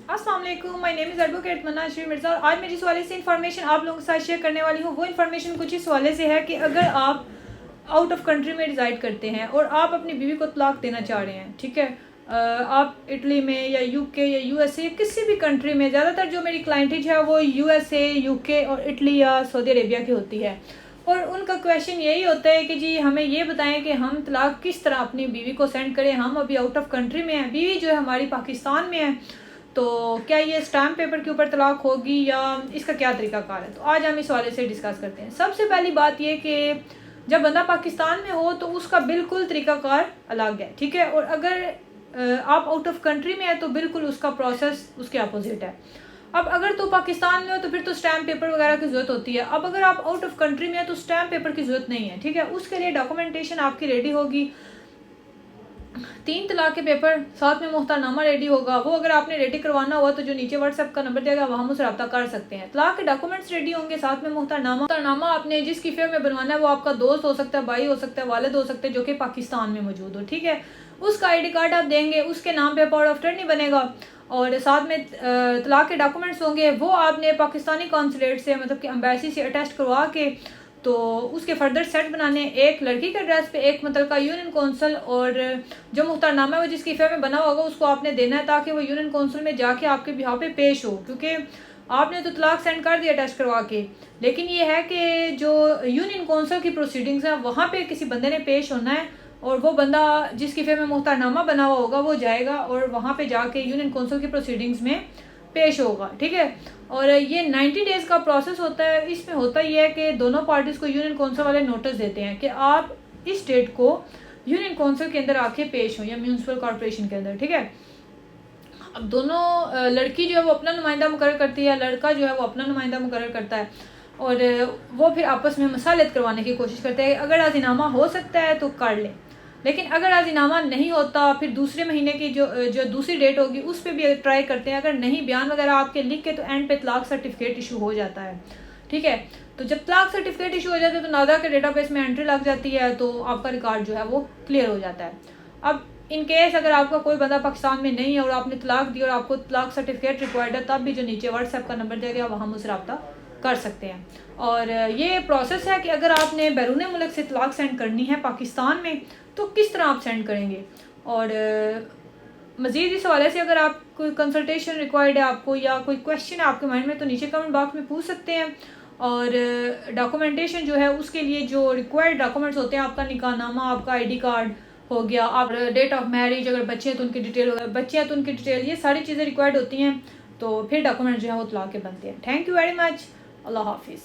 अस्सलाम वालेकुम, my name is advocate मन्ना शरीफ मिर्ज़ा। और आज मैं जिस वाले से इन्फॉर्मेशन आप लोगों के साथ शेयर करने वाली हूँ वो इन्फॉर्मेशन कुछ इस वाले से है कि अगर आप आउट ऑफ कंट्री में रिज़ाइड करते हैं और आप अपनी बीवी को तलाक देना चाह रहे हैं, ठीक है, आप इटली में या यूके या यूएसए या किसी भी कंट्री में, ज़्यादातर जो मेरी क्लाइंटेज है वो यूएसए, यूके और इटली या सऊदी अरेबिया की होती है। और उनका क्वेश्चन यही होता है कि जी हमें ये बताएं कि हम तलाक किस तरह अपनी बीवी को सेंड करें। हम अभी आउट ऑफ कंट्री में हैं, बीवी जो है हमारी पाकिस्तान में है, तो क्या ये स्टैम्प पेपर के ऊपर तलाक होगी या इसका क्या तरीकाकार है। तो आज हम इस वाले से डिस्कस करते हैं। सबसे पहली बात ये कि जब बंदा पाकिस्तान में हो तो उसका बिल्कुल तरीकाकार अलग है, ठीक है। और अगर आप आउट ऑफ कंट्री में है तो बिल्कुल उसका प्रोसेस उसके अपोजिट है। अब अगर तो पाकिस्तान में हो तो फिर तो स्टैम्प पेपर वगैरह की ज़रूरत होती है। अब अगर आप आउट ऑफ कंट्री में है तो स्टैम्प पेपर की ज़रूरत नहीं है, ठीक है। उसके लिए डॉक्यूमेंटेशन आपकी रेडी होगी, 3 तलाक के पेपर, साथ में मुख्तारनामा रेडी होगा। वो अगर आपने रेडी करवाना हुआ तो जो नीचे व्हाट्सएप का नंबर दिया गया वहाँ मुझसे रब्ता कर सकते हैं। तलाक के डॉक्यूमेंट्स रेडी होंगे, साथ में मुख्तारनामा आपने जिस किफे में बनवाना है वो आपका दोस्त हो सकता है, भाई हो सकता है, वालिद हो सकते हैं जो कि पाकिस्तान में मौजूद हो, ठीक है। उसका ID कार्ड आप देंगे, उसके नाम पे पावर ऑफ अटर्नी बनेगा और साथ में तलाक के डॉक्यूमेंट्स होंगे। वो आपने पाकिस्तानी कॉन्सुलेट से, मतलब कि एम्बेसी से अटेस्ट करवा के तो उसके फर्दर सेट बनाने, एक लड़की के एड्रेस पे, एक मतलब का यूनियन कौंसल, और जो मुख्तारनामा है वो जिस किफ़े में बना होगा उसको आपने देना है ताकि वो यूनियन कौंसल में जाके आपके बिहाफ पे पेश हो। क्योंकि आपने तो तलाक सेंड कर दिया टेस्ट करवा के, लेकिन ये है कि जो यूनियन कौंसल की प्रोसीडिंग्स हैं वहाँ पे किसी बंदे ने पेश होना है और वो बंदा जिस किफ़े में मुख्तारनामा बना हुआ होगा वो जाएगा और वहाँ पे जाके यूनियन कौंसल की प्रोसीडिंग्स में पेश होगा, ठीक है। और ये 90 डेज़ का प्रोसेस होता है। इसमें होता ये है कि दोनों पार्टीज़ को यूनियन कौंसिल वाले नोटिस देते हैं कि आप इस डेट को यूनियन कौंसिल के अंदर आके पेश हो या म्यूनसिपल कॉर्पोरेशन के अंदर, ठीक है। अब दोनों, लड़की जो है वो अपना नुमाइंदा मुकर्रर करती है, लड़का जो है वो अपना नुमाइंदा मुकर्रर करता है और वो फिर आपस में मसालत करवाने की कोशिश करते हैं। अगर आज़िनामा हो सकता है तो कर लें, लेकिन अगर आज़िनामा नहीं होता फिर दूसरे महीने की जो दूसरी डेट होगी उस पर भी ट्राई करते हैं। अगर नहीं बयान वगैरह आपके लिख के तो एंड पे तलाक सर्टिफिकेट इशू हो जाता है, ठीक है। तो जब तलाक सर्टिफिकेट इशू हो जाता है तो नादा के डेटाबेस में एंट्री लग जाती है, तो आपका रिकॉर्ड जो है वो क्लियर हो जाता है। अब इन केस अगर आपका कोई बंदा पाकिस्तान में नहीं है और आपने तलाक दी और आपको तलाक सर्टिफिकेट रिक्वायर्ड है, तब भी जो नीचे व्हाट्सएप का नंबर दिया गया वहाँ मुझसे रब्ता कर सकते हैं। और ये प्रोसेस है कि अगर आपने बैरून मुल्क से तलाक सेंड करनी है पाकिस्तान में तो किस तरह आप सेंड करेंगे। और मज़ीद इस हवाले से अगर आप कोई कंसल्टेशन रिक्वायर्ड है आपको या कोई क्वेश्चन है आपके माइंड में तो नीचे कमेंट बॉक्स में पूछ सकते हैं। और डॉक्यूमेंटेशन जो है उसके लिए जो रिक्वायर्ड डॉक्यूमेंट्स होते हैं, आपका निकाहनामा, आपका ID कार्ड हो गया, आप डेट ऑफ मैरिज, अगर बच्चे हैं तो उनकी डिटेल हो गया, बच्चे हैं तो उनकी डिटेल, ये सारी चीज़ें रिक्वायर्ड होती हैं। तो फिर डॉक्यूमेंट जो है वो तलाक के बनते हैं। Thank you very much. Allah हाफिज़।